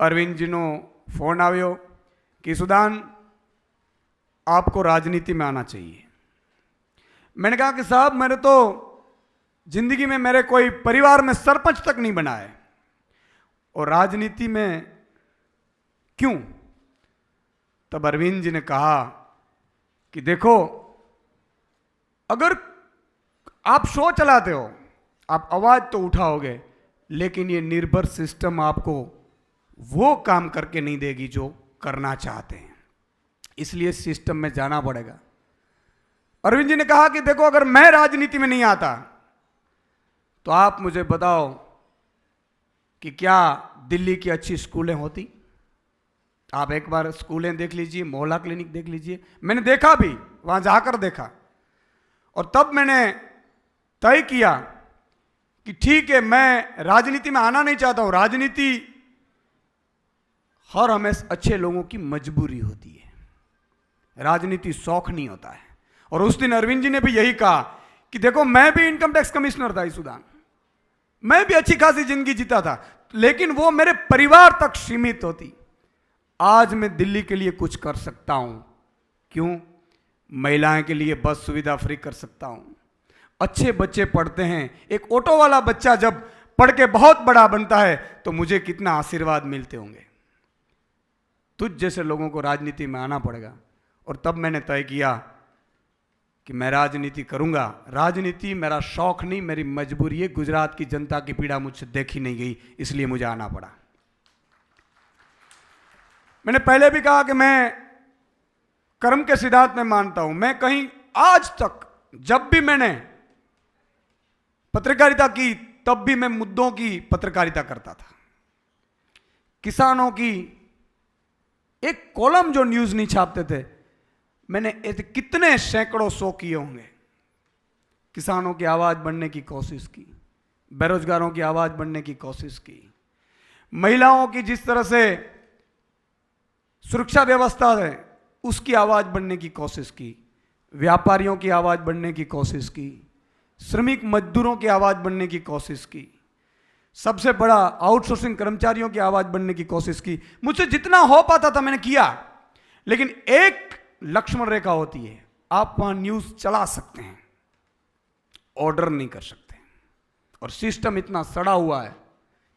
અરવિંદજીનો phone આવ્યો कि Sudan आपको राजनीति में आना चाहिए। मैंने कहा कि साहब मैंने तो जिंदगी में मेरे कोई परिवार में सरपंच तक नहीं बना है और राजनीति में क्यों? तब अरविंद जी ने कहा कि देखो, अगर आप शो चलाते हो, आप आवाज तो उठाओगे, लेकिन ये निर्भर सिस्टम आपको वो काम करके नहीं देगी जो करना चाहते हैं, इसलिए सिस्टम में जाना पड़ेगा। अरविंद जी ने कहा कि देखो, अगर मैं राजनीति में नहीं आता तो आप मुझे बताओ कि क्या दिल्ली की अच्छी स्कूलें होती? आप एक बार स्कूलें देख लीजिए, मोहल्ला क्लिनिक देख लीजिए। मैंने देखा भी, वहां जाकर देखा, और तब मैंने तय किया कि ठीक है, मैं राजनीति में आना नहीं चाहता हूं। राजनीति हर हमेशा अच्छे लोगों की मजबूरी होती है, राजनीति शौक नहीं होता है। और उस दिन अरविंद जी ने भी यही कहा कि देखो, मैं भी इनकम टैक्स कमिश्नर था इस सुदान, मैं भी अच्छी खासी जिंदगी जीता था, लेकिन वो मेरे परिवार तक सीमित होती। आज मैं दिल्ली के लिए कुछ कर सकता हूं। क्यों? महिलाएं के लिए बस सुविधा फ्री कर सकता हूं, अच्छे बच्चे पढ़ते हैं। एक ऑटो वाला बच्चा जब पढ़ के बहुत बड़ा बनता है तो मुझे कितना आशीर्वाद मिलते होंगे। तुझ जैसे लोगों को राजनीति में आना पड़ेगा। और तब मैंने तय किया कि मैं राजनीति करूंगा। राजनीति मेरा शौक नहीं, मेरी मजबूरी है। गुजरात की जनता की पीड़ा मुझसे देखी नहीं गई, इसलिए मुझे आना पड़ा। मैंने पहले भी कहा कि मैं कर्म के सिद्धांत में मानता हूं। मैं कहीं आज तक जब भी मैंने पत्रकारिता की, तब भी मैं मुद्दों की पत्रकारिता करता था। किसानों की एक कॉलम जो न्यूज नहीं छापते थे, मैंने कितने सैकड़ों सौ किए होंगे। किसानों की आवाज बनने की कोशिश की, बेरोजगारों की आवाज बनने की कोशिश की, महिलाओं की जिस तरह से सुरक्षा व्यवस्था है उसकी आवाज बनने की कोशिश की, व्यापारियों की आवाज बनने की कोशिश की, श्रमिक मजदूरों की आवाज बनने की कोशिश की, सबसे बड़ा आउटसोर्सिंग कर्मचारियों की आवाज बनने की कोशिश की। मुझसे जितना हो पाता था मैंने किया, लेकिन एक लक्ष्मण रेखा होती है, आप वहां न्यूज चला सकते हैं, ऑर्डर नहीं कर सकते। और सिस्टम इतना सड़ा हुआ है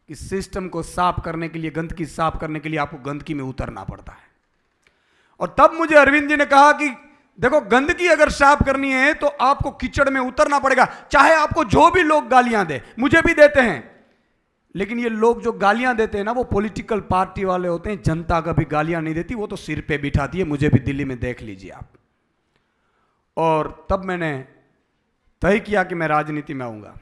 कि सिस्टम को साफ करने के लिए, गंदगी साफ करने के लिए आपको गंदगी में उतरना पड़ता है। और तब मुझे अरविंद जी ने कहा कि देखो, गंदगी अगर साफ करनी है तो आपको कीचड़ में उतरना पड़ेगा, चाहे आपको जो भी लोग गालियां दे, मुझे भी देते हैं, लेकिन ये लोग जो गालियां देते हैं ना, वो पॉलिटिकल पार्टी वाले होते हैं। जनता कभी गालियां नहीं देती, वो तो सिर पे बिठाती है। मुझे भी दिल्ली में देख लीजिए आप। और तब मैंने तय किया कि मैं राजनीति में आऊंगा।